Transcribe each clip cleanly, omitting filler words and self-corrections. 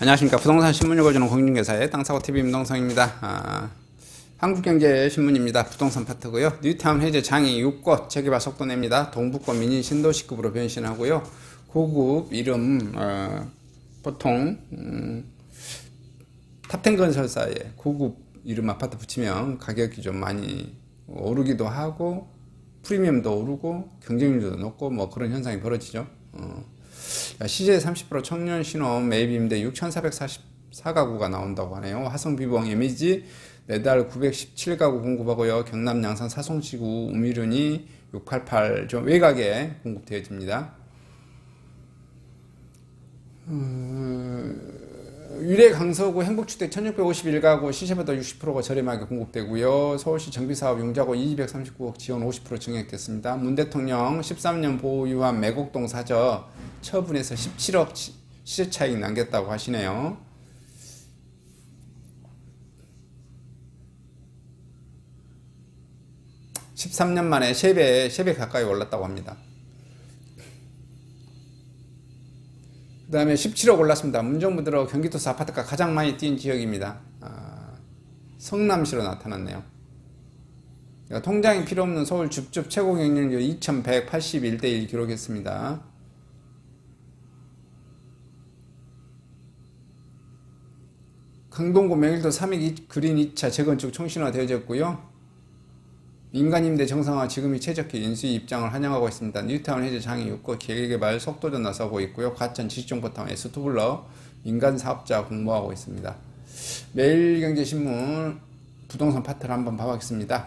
안녕하십니까. 부동산 신문 읽어주는 공인중개사의 땅사고TV 임동성입니다. 한국경제신문입니다. 부동산 파트고요. 뉴타운 해제 장이 6곳 재개발 속도 냅니다. 동북권 미니 신도시급으로 변신하고요. 고급 이름 보통 탑10 건설사에 고급 이름 아파트 붙이면 가격이 좀 많이 오르기도 하고 프리미엄도 오르고 경쟁률도 높고 뭐 그런 현상이 벌어지죠. 시세 30% 청년 신혼 매입 임대 6,444가구가 나온다고 하네요. 화성 비봉 이미지 매달 917가구 공급하고요. 경남 양산 사송지구 우미륜이 688 좀 외곽에 공급되어집니다. 위례 강서구 행복주택 1651가구 시세보다 60%가 저렴하게 공급되고요. 서울시 정비사업 융자고 239억 지원 50% 증액됐습니다. 문 대통령 13년 보유한 매곡동 사저 처분해서 17억 시세 차익 남겼다고 하시네요. (13년) 만에 3배 가까이 올랐다고 합니다. 그 다음에 17억 올랐습니다. 문정부 들어 경기도서 아파트가 가장 많이 뛴 지역입니다. 성남시로 나타났네요. 그러니까 통장이 필요 없는 서울 줍줍 최고 경쟁률 2181대1 기록했습니다. 강동구 명일도 3익 그린 2차 재건축 총신화 되어졌고요. 민간임대 정상화 지금이 최적기 인수위 입장을 환영하고 있습니다. 뉴타운 해제 장이 6곳 기획개발 속도전 나서고 있고요. 과천 지식정보타운 S2블럭 민간사업자 공모하고 있습니다. 매일경제신문 부동산 파트를 한번 봐보겠습니다.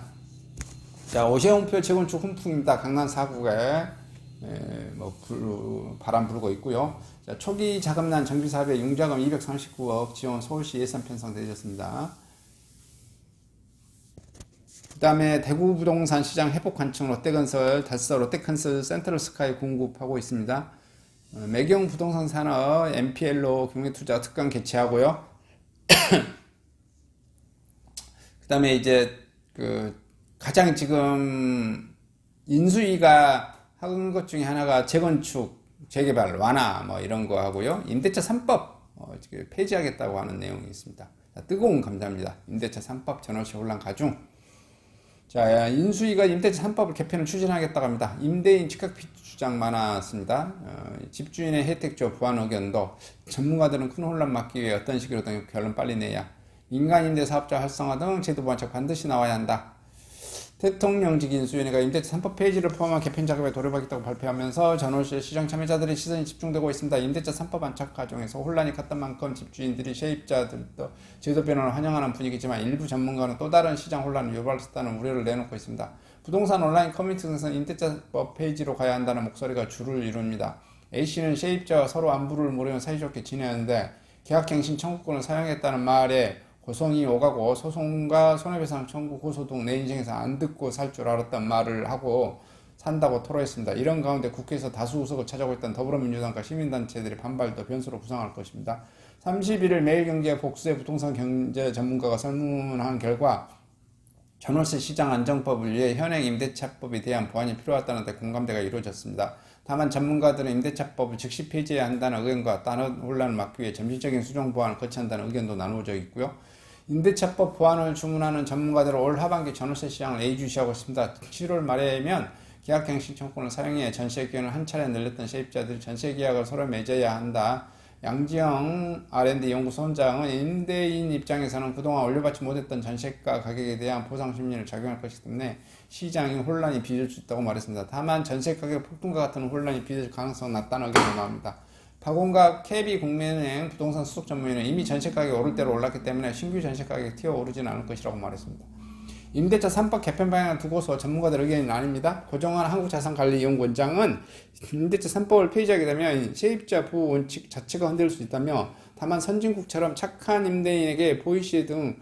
자, 오세훈표 재건축 훈풍입니다. 강남 4구에 바람 불고 있고요. 자, 초기 자금난 정비사업에 융자금 239억 지원 서울시 예산 편성되었습니다. 그 다음에 대구 부동산 시장 회복 관청 롯데건설, 달서 롯데컨설 센트럴스카이 공급하고 있습니다. 매경 부동산 산업 MPL로 경매투자 특강 개최하고요. 그 다음에 이제 가장 지금 인수위가 한 것 중에 하나가 재건축, 재개발 완화 뭐 이런 거 하고요. 임대차 3법 폐지하겠다고 하는 내용이 있습니다. 자, 뜨거운 감사합니다. 임대차 3법 전월세 혼란 가중. 자, 인수위가 임대차 3법을 개편을 추진하겠다고 합니다. 임대인 즉각 주장 많았습니다. 집주인의 혜택조 보완 의견도 전문가들은 큰 혼란 막기 위해 어떤 식으로든 결론 빨리 내야 민간임대 사업자 활성화 등 제도 보완책 반드시 나와야 한다. 대통령직 인수위원회가 임대차 3법 폐지를 포함한 개편 작업에 돌입하겠다고 발표하면서 전월세 시장 참여자들의 시선이 집중되고 있습니다. 임대차 3법 안착 과정에서 혼란이 컸던 만큼 집주인들이 세입자들도 제도 변화를 환영하는 분위기지만 일부 전문가는 또 다른 시장 혼란을 유발할 수 있다는 우려를 내놓고 있습니다. 부동산 온라인 커뮤니티 등에서는 임대차법 폐지로 가야 한다는 목소리가 주를 이룹니다. A씨는 세입자와 서로 안부를 모르며 사이좋게 지내는데 계약갱신 청구권을 사용했다는 말에 고성이 오가고 소송과 손해배상 청구 고소 등 내 인생에서 안 듣고 살 줄 알았단 말을 하고 산다고 토로했습니다. 이런 가운데 국회에서 다수 의석을 차지하고 있던 더불어민주당과 시민단체들의 반발도 변수로 부상할 것입니다. 31일 매일경제 복수의 부동산 경제 전문가가 설문한 결과 전월세 시장 안정법을 위해 현행 임대차법에 대한 보완이 필요하다는 데 공감대가 이루어졌습니다. 다만 전문가들은 임대차법을 즉시 폐지해야 한다는 의견과 다른 혼란을 막기 위해 점진적인 수정 보완을 거쳐야 한다는 의견도 나누어져 있고요. 임대차법 보완을 주문하는 전문가들은 올 하반기 전월세 시장을 예의주시하고 있습니다. 7월 말에면 계약갱신 청구권을 사용해 전세기간을 한 차례 늘렸던 세입자들이 전세계약을 서로 맺어야 한다. 양지영 R&D 연구소장은 임대인 입장에서는 그동안 올려받지 못했던 전세가 가격에 대한 보상 심리를 작용할 것이기 때문에 시장이 혼란이 빚을 수 있다고 말했습니다. 다만 전세가격 폭등과 같은 혼란이 빚을 가능성은 낮다는 의견이 나옵니다. 박원갑 KB국민은행 부동산 수석 전문위원은 이미 전세가격이 오를 대로 올랐기 때문에 신규 전세가격이 튀어오르지는 않을 것이라고 말했습니다. 임대차 3법 개편 방향을 두고서 전문가들 의견이 나뉩니다. 고정환 한국자산관리연구원장은 임대차 3법을 폐지하게 되면 세입자 보호 원칙 자체가 흔들릴 수 있다며 다만 선진국처럼 착한 임대인에게 보이시 등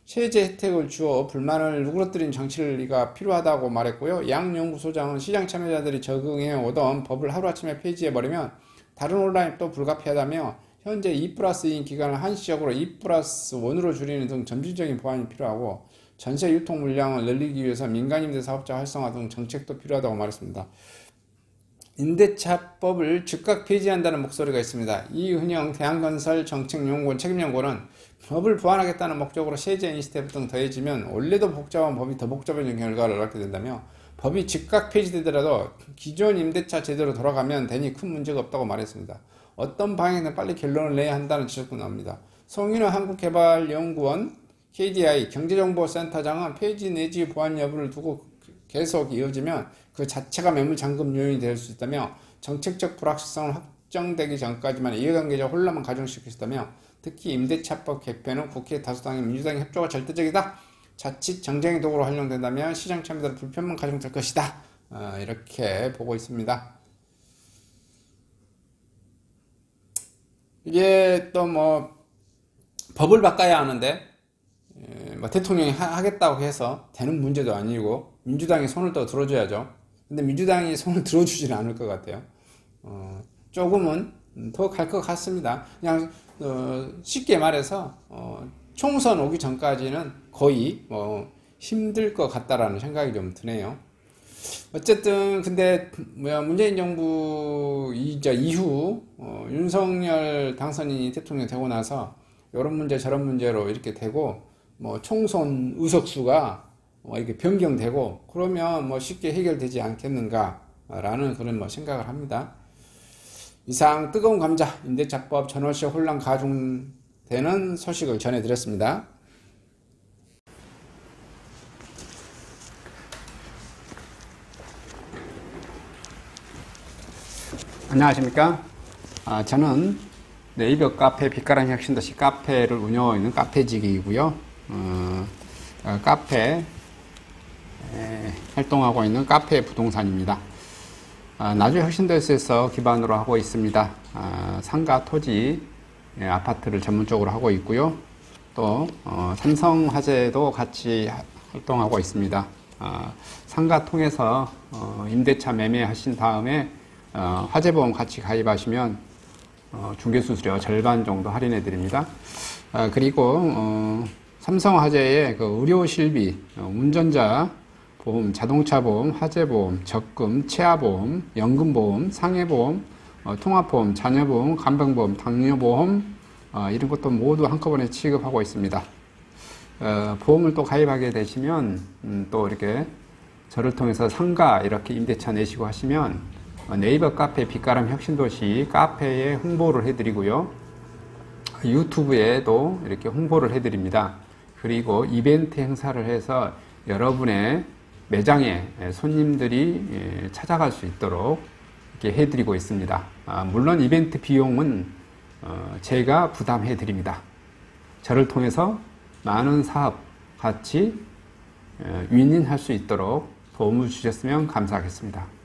세제 혜택을 주어 불만을 누그러뜨린 정치가 필요하다고 말했고요. 양 연구소장은 시장 참여자들이 적응해 오던 법을 하루아침에 폐지해버리면 다른 혼란이 또 불가피하다며 현재 2+2인 기간을 한시적으로 2+1으로 줄이는 등 점진적인 보완이 필요하고 전세 유통 물량을 늘리기 위해서 민간임대 사업자 활성화 등 정책도 필요하다고 말했습니다. 임대차법을 즉각 폐지한다는 목소리가 있습니다. 이은영 대한건설 정책연구원 책임연구원은 법을 보완하겠다는 목적으로 세제 인시스텝 등 더해지면 원래도 복잡한 법이 더 복잡해진 결과를 낳게 된다며 법이 즉각 폐지되더라도 기존 임대차 제도로 돌아가면 되니 큰 문제가 없다고 말했습니다. 어떤 방향이든 빨리 결론을 내야 한다는 지적도 나옵니다. 송인호 한국개발연구원 KDI 경제정보센터장은 폐지 내지 보완 여부를 두고 계속 이어지면 그 자체가 매물잠금 요인이 될 수 있다며 정책적 불확실성을 확정되기 전까지만 이해관계적 혼란만 가중시킬 수 있다며 특히 임대차법 개편은 국회 다수당의 민주당의 협조가 절대적이다. 자칫 정쟁의 도구로 활용된다면 시장 참여자들 불편만 가중될 것이다. 이렇게 보고 있습니다. 이게 또 뭐 법을 바꿔야 하는데 뭐 대통령이 하겠다고 해서 되는 문제도 아니고 민주당이 손을 더 들어줘야죠. 근데 민주당이 손을 들어주지는 않을 것 같아요. 조금은 더 갈 것 같습니다. 그냥 쉽게 말해서 총선 오기 전까지는 거의 힘들 것 같다라는 생각이 좀 드네요. 어쨌든 근데 문재인 정부 이후 윤석열 당선인이 대통령 되고 나서 이런 문제 저런 문제로 이렇게 되고 총선 의석수가 이렇게 변경되고 그러면 쉽게 해결되지 않겠는가라는 그런 생각을 합니다. 이상 뜨거운 감자 임대차법 전월세 혼란 가중되는 소식을 전해드렸습니다. 안녕하십니까? 저는 네이버 카페 빛가람 혁신도시 카페를 운영하고 있는 카페직이고요. 카페 활동하고 있는 카페 부동산입니다. 나주 혁신도시에서 기반으로 하고 있습니다. 상가, 토지, 아파트를 전문적으로 하고 있고요. 또 삼성화재도 같이 활동하고 있습니다. 상가 통해서 임대차 매매하신 다음에 화재보험 같이 가입하시면 중개수수료 절반 정도 할인해 드립니다. 그리고 삼성화재의 그 의료실비, 운전자 보험, 자동차 보험, 화재보험, 적금, 치아보험, 연금보험, 상해보험, 통합보험, 자녀보험, 간병보험, 당뇨보험 이런 것도 모두 한꺼번에 취급하고 있습니다. 보험을 또 가입하게 되시면 또 이렇게 저를 통해서 상가 이렇게 임대차 내시고 하시면 네이버 카페 빛가람 혁신도시 카페에 홍보를 해드리고요. 유튜브에도 이렇게 홍보를 해드립니다. 그리고 이벤트 행사를 해서 여러분의 매장에 손님들이 찾아갈 수 있도록 이렇게 해드리고 있습니다. 물론 이벤트 비용은 제가 부담해 드립니다. 저를 통해서 많은 사업 같이 윈윈할 수 있도록 도움을 주셨으면 감사하겠습니다.